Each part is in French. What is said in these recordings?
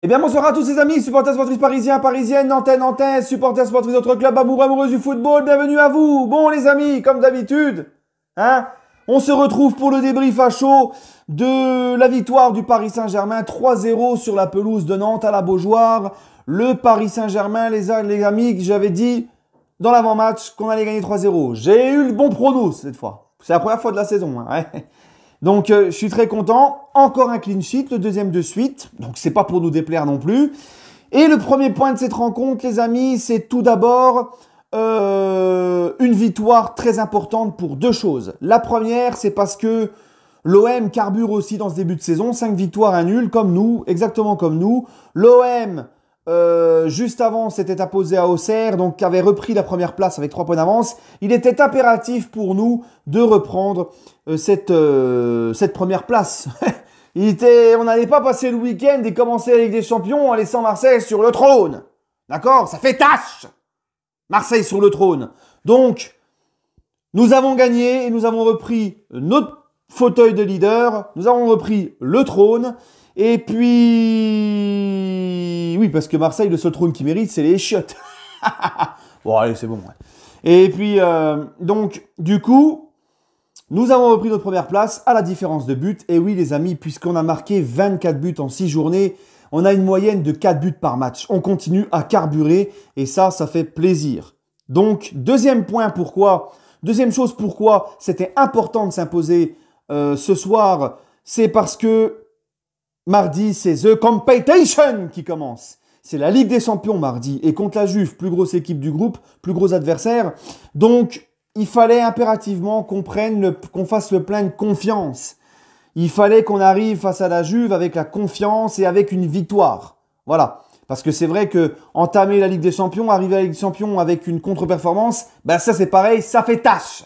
bien bonsoir à tous les amis, supporters sportifs parisiens, parisiennes, nantais, nantais, supporters sportifs d'autres clubs, amoureux, amoureuses du football, bienvenue à vous. Bon les amis, comme d'habitude, on se retrouve pour le débrief à chaud de la victoire du Paris Saint-Germain 3-0 sur la pelouse de Nantes à la Beaujoire. Le Paris Saint-Germain, les amis, j'avais dit dans l'avant-match qu'on allait gagner 3-0. J'ai eu le bon prono cette fois. C'est la première fois de la saison. Donc, je suis très content. Encore un clean sheet, le deuxième de suite. Donc, c'est pas pour nous déplaire non plus. Et le premier point de cette rencontre, les amis, c'est tout d'abord une victoire très importante pour deux choses. La première, c'est parce que l'OM carbure aussi dans ce début de saison. 5 victoires, 1 nul, comme nous, exactement comme nous. L'OM, juste avant, s'était imposé à Auxerre, donc avait repris la première place avec 3 points d'avance. Il était impératif pour nous de reprendre cette première place. On n'allait pas passer le week-end et commencer la Ligue des Champions en laissant Marseille sur le trône. D'accord? Ça fait tâche! Marseille sur le trône. Donc, nous avons gagné et nous avons repris notre fauteuil de leader. Nous avons repris le trône. Et puis, oui, parce que Marseille, le seul trône qui mérite, c'est les chiottes. Bon, allez, c'est bon. Ouais. Et puis, donc, du coup, nous avons repris notre première place à la différence de buts. Et oui, les amis, puisqu'on a marqué 24 buts en 6 journées, on a une moyenne de 4 buts par match. On continue à carburer et ça fait plaisir. Donc, deuxième chose pourquoi c'était important de s'imposer ce soir, c'est parce que mardi, c'est The Competition qui commence. C'est la Ligue des Champions mardi et contre la Juve, plus grosse équipe du groupe, plus gros adversaire. Donc, il fallait impérativement qu'on fasse le plein de confiance. Il fallait qu'on arrive face à la Juve avec la confiance et avec une victoire. Voilà. Parce que c'est vrai que entamer la Ligue des Champions, arriver à la Ligue des Champions avec une contre-performance, ça c'est pareil, ça fait tâche.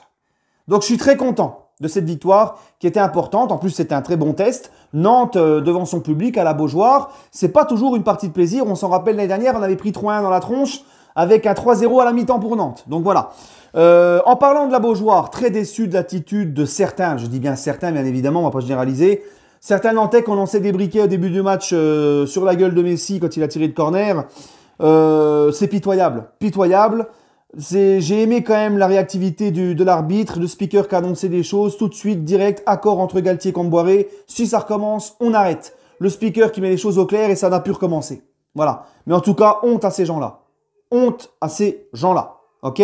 Donc je suis très content de cette victoire qui était importante. En plus, c'était un très bon test. Nantes devant son public à la Beaujoire, c'est pas toujours une partie de plaisir. On s'en rappelle l'année dernière, on avait pris 3-1 dans la tronche avec un 3-0 à la mi-temps pour Nantes. Donc voilà. En parlant de la Beaujoire, très déçu de l'attitude de certains, je dis bien certains, bien évidemment, on va pas généraliser. Certains Nantais qu'on lançait des briquets au début du match sur la gueule de Messi quand il a tiré le corner. C'est pitoyable. Pitoyable. J'ai aimé quand même la réactivité de l'arbitre, le speaker qui a annoncé des choses, tout de suite, direct, accord entre Galtier et Comboiré. Si ça recommence, on arrête. Le speaker qui met les choses au clair et ça n'a pu recommencer. Voilà. Mais en tout cas, honte à ces gens-là. Honte à ces gens-là. Ok?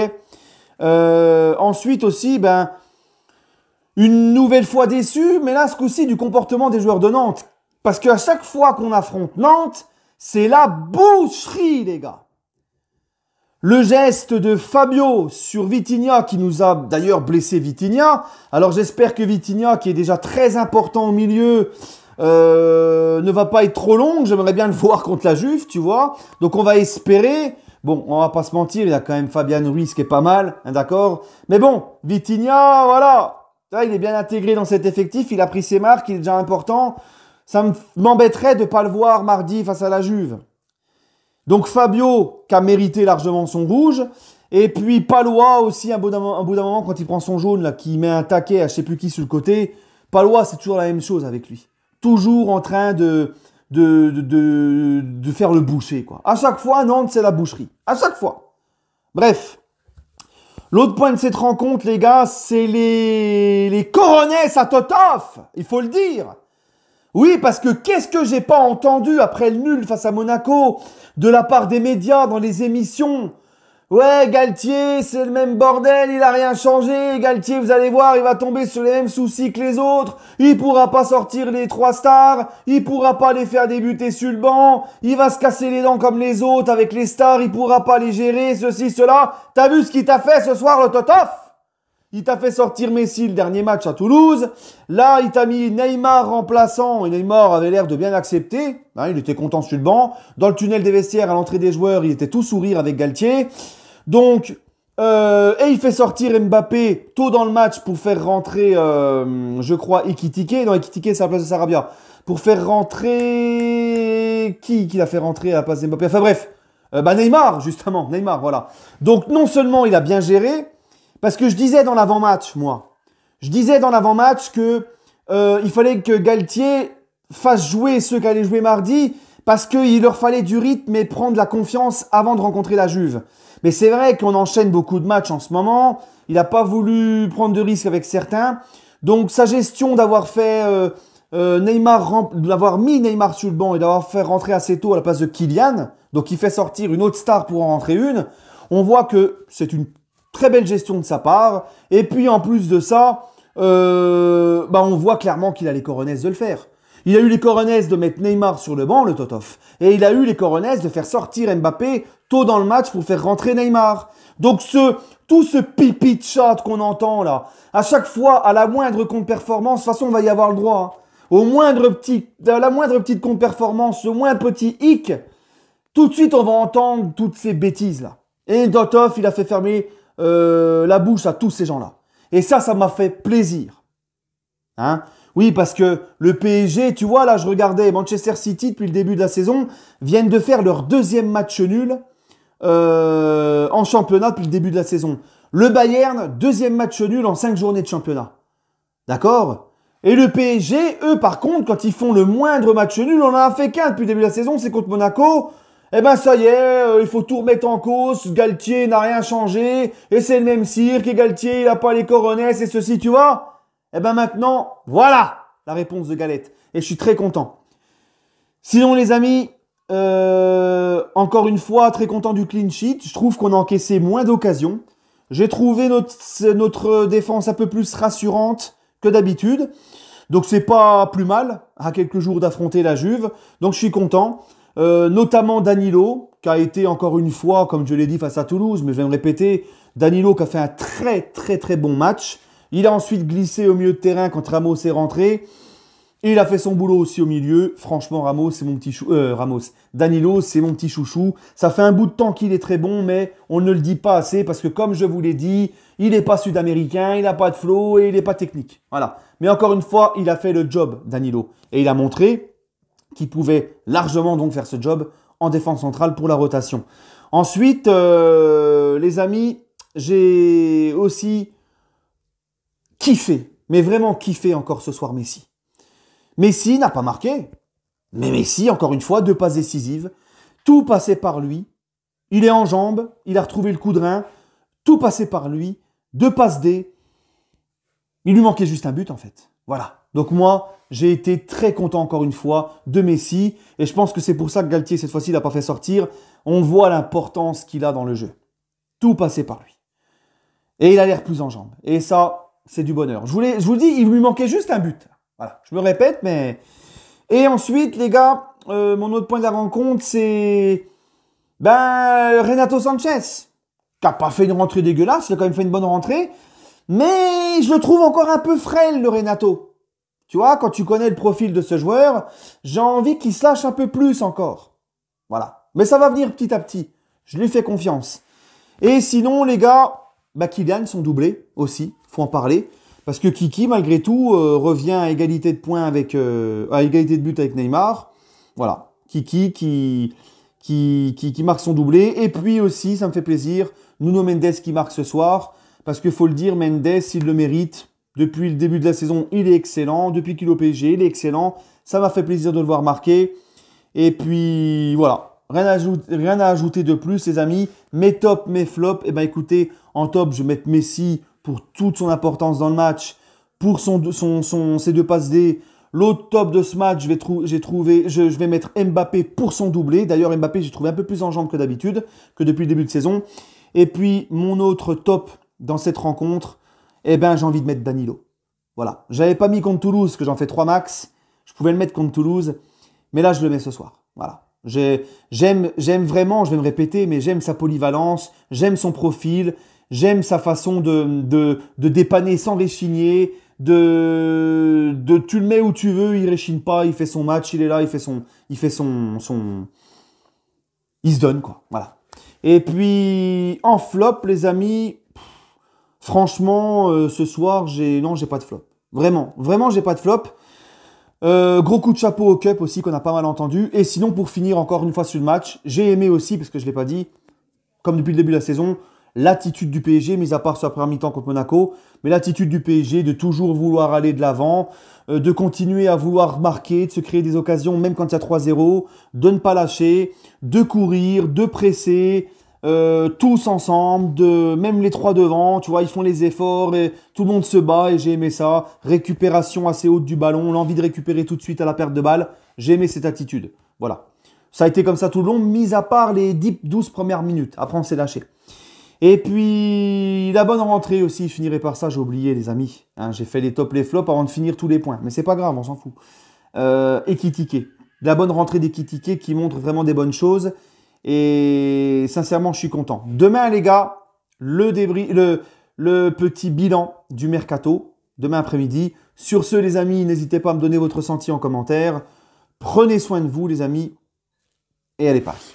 Ensuite aussi, une nouvelle fois déçu, mais là, ce coup-ci, du comportement des joueurs de Nantes. Parce qu'à chaque fois qu'on affronte Nantes, c'est la boucherie, les gars. Le geste de Fabio sur Vitinha, qui nous a d'ailleurs blessé Vitinha. Alors j'espère que Vitinha, qui est déjà très important au milieu, ne va pas être trop long. J'aimerais bien le voir contre la Juve, tu vois. Donc on va espérer. Bon, on va pas se mentir, il y a quand même Fabian Ruiz qui est pas mal, d'accord. Mais bon, Vitinha, voilà. Là, il est bien intégré dans cet effectif, il a pris ses marques, il est déjà important. Ça m'embêterait de ne pas le voir mardi face à la Juve. Donc Fabio, qui a mérité largement son rouge. Et puis Palois aussi, un bout d'un moment, quand il prend son jaune, là, qui met un taquet à je sais plus qui sur le côté. Palois, c'est toujours la même chose avec lui. Toujours en train de faire le boucher, quoi. À chaque fois, Nantes, c'est la boucherie. À chaque fois. Bref. L'autre point de cette rencontre, les gars, c'est les coronets à Totov. Il faut le dire. Oui, parce que qu'est-ce que j'ai pas entendu après le nul face à Monaco de la part des médias dans les émissions? Ouais, Galtier, c'est le même bordel, il a rien changé. Galtier, vous allez voir, il va tomber sur les mêmes soucis que les autres. Il pourra pas sortir les 3 stars. Il pourra pas les faire débuter sur le banc. Il va se casser les dents comme les autres avec les stars. Il pourra pas les gérer, ceci, cela. T'as vu ce qu'il t'a fait ce soir, le Totov? Il t'a fait sortir Messi le dernier match à Toulouse. Là, il t'a mis Neymar remplaçant. Et Neymar avait l'air de bien accepter. Il était content sur le banc. Dans le tunnel des vestiaires, à l'entrée des joueurs, il était tout sourire avec Galtier. Donc, et il fait sortir Mbappé tôt dans le match pour faire rentrer, je crois, Ekitike. Non, Ekitike, c'est à la place de Sarabia. Pour faire rentrer... Qui l'a fait rentrer à la place d'Mbappé? Enfin bref, Neymar, justement. Neymar, voilà. Donc, non seulement il a bien géré, parce que je disais dans l'avant-match, moi, que il fallait que Galtier fasse jouer ceux qui allaient jouer mardi, parce qu'il leur fallait du rythme et prendre la confiance avant de rencontrer la Juve. Mais c'est vrai qu'on enchaîne beaucoup de matchs en ce moment. Il n'a pas voulu prendre de risques avec certains. Donc sa gestion d'avoir fait d'avoir mis Neymar sur le banc et d'avoir fait rentrer assez tôt à la place de Kylian, donc il fait sortir une autre star pour en rentrer une, on voit que c'est une très belle gestion de sa part. Et puis en plus de ça, on voit clairement qu'il a les cojones de le faire. Il a eu les cojones de mettre Neymar sur le banc, le Totof. Et il a eu les cojones de faire sortir Mbappé tôt dans le match pour faire rentrer Neymar. Donc tout ce pipi de chat qu'on entend là, à chaque fois, à la moindre contre-performance, de toute façon on va y avoir le droit. Hein. À la moindre petite contre-performance, au moins petit hic, tout de suite on va entendre toutes ces bêtises là. Et Totof, il a fait fermer la bouche à tous ces gens-là. Et ça m'a fait plaisir. Hein? Oui, parce que le PSG, tu vois, là, je regardais Manchester City depuis le début de la saison, viennent de faire leur deuxième match nul en championnat depuis le début de la saison. Le Bayern, deuxième match nul en 5 journées de championnat. D'accord? Et le PSG, eux, par contre, quand ils font le moindre match nul, on en a fait qu'un depuis le début de la saison, c'est contre Monaco. Eh ben ça y est, il faut tout remettre en cause, Galtier n'a rien changé, et c'est le même cirque, et Galtier, il a pas les cojones, et ceci, tu vois? Eh ben maintenant, voilà la réponse de Galette. Et je suis très content. Sinon les amis, encore une fois, très content du clean sheet. Je trouve qu'on a encaissé moins d'occasions. J'ai trouvé notre défense un peu plus rassurante que d'habitude. Donc c'est pas plus mal à quelques jours d'affronter la Juve. Donc je suis content. Notamment Danilo, qui a été encore une fois, comme je l'ai dit, face à Toulouse, mais je vais me répéter, Danilo qui a fait un très très très bon match. Il a ensuite glissé au milieu de terrain quand Ramos est rentré. Et il a fait son boulot aussi au milieu. Franchement, Danilo, c'est mon petit chouchou. Ça fait un bout de temps qu'il est très bon, mais on ne le dit pas assez parce que comme je vous l'ai dit, il n'est pas sud-américain, il n'a pas de flow et il n'est pas technique. Voilà. Mais encore une fois, il a fait le job, Danilo. Et il a montré qu'il pouvait largement donc faire ce job en défense centrale pour la rotation. Ensuite, les amis, j'ai aussi kiffé, mais vraiment kiffé encore ce soir Messi. Messi n'a pas marqué, mais Messi, encore une fois, 2 passes décisives, tout passait par lui, il est en jambes, il a retrouvé le coup de rein, tout passait par lui, 2 passes D, il lui manquait juste un but en fait. Voilà. Donc moi, j'ai été très content encore une fois de Messi, et je pense que c'est pour ça que Galtier, cette fois-ci, l'a pas fait sortir. On voit l'importance qu'il a dans le jeu. Tout passait par lui. Et il a l'air plus en jambes. Et ça, c'est du bonheur. Je vous dis, il lui manquait juste un but. Voilà, je me répète, mais... Et ensuite, les gars, mon autre point de la rencontre, c'est... Renato Sanchez, qui n'a pas fait une rentrée dégueulasse, il a quand même fait une bonne rentrée, mais je le trouve encore un peu frêle, le Renato. Tu vois, quand tu connais le profil de ce joueur, j'ai envie qu'il se lâche un peu plus encore. Voilà. Mais ça va venir petit à petit. Je lui fais confiance. Et sinon, les gars, Kylian, son doublé aussi, faut en parler. Parce que Kiki, malgré tout, revient à égalité de points à égalité de buts avec Neymar. Voilà. Kiki qui marque son doublé. Et puis aussi, ça me fait plaisir, Nuno Mendes qui marque ce soir. Parce qu'il faut le dire, Mendes, il le mérite. Depuis le début de la saison, il est excellent. Depuis qu'il est au PSG, il est excellent. Ça m'a fait plaisir de le voir marquer. Et puis, voilà. Rien à ajouter de plus, les amis. Mes tops, mes flops. Eh ben, écoutez, en top, je vais mettre Messi pour toute son importance dans le match, pour ses 2 passes D. L'autre top de ce match, je vais mettre Mbappé pour son doublé. D'ailleurs, Mbappé, j'ai trouvé un peu plus en jambes que d'habitude, que depuis le début de saison. Et puis, mon autre top dans cette rencontre, eh ben, j'ai envie de mettre Danilo. Voilà. J'avais pas mis contre Toulouse, que j'en fais 3 max. Je pouvais le mettre contre Toulouse. Mais là, je le mets ce soir. Voilà. J'aime vraiment, je vais me répéter, mais j'aime sa polyvalence, j'aime son profil, j'aime sa façon de dépanner sans réchigner, tu le mets où tu veux, il réchigne pas, il fait son match, il est là, il se donne, quoi. Voilà. Et puis, en flop, les amis, franchement, ce soir, j'ai pas de flop. Vraiment, j'ai pas de flop. Gros coup de chapeau au Cup aussi, qu'on a pas mal entendu. Et sinon, pour finir encore une fois sur le match, j'ai aimé aussi, parce que je l'ai pas dit, comme depuis le début de la saison, l'attitude du PSG, mis à part sur la première mi-temps contre Monaco, mais l'attitude du PSG de toujours vouloir aller de l'avant, de continuer à vouloir marquer, de se créer des occasions même quand il y a 3-0, de ne pas lâcher, de courir, de presser, tous ensemble, même les trois devant, tu vois, ils font les efforts et tout le monde se bat et j'ai aimé ça. Récupération assez haute du ballon, l'envie de récupérer tout de suite à la perte de balle, j'ai aimé cette attitude. Voilà. Ça a été comme ça tout le long, mis à part les 10-12 premières minutes. Après, on s'est lâché. Et puis, la bonne rentrée aussi, je finirai par ça, j'ai oublié les amis. Hein, j'ai fait les tops, les flops avant de finir tous les points. Mais c'est pas grave, on s'en fout. Ekitike. La bonne rentrée d'Ekitike qui montre vraiment des bonnes choses. Et sincèrement, je suis content. Demain, les gars, le petit bilan du mercato. Demain après-midi. Sur ce, les amis, n'hésitez pas à me donner votre ressenti en commentaire. Prenez soin de vous, les amis. Et allez, Paris.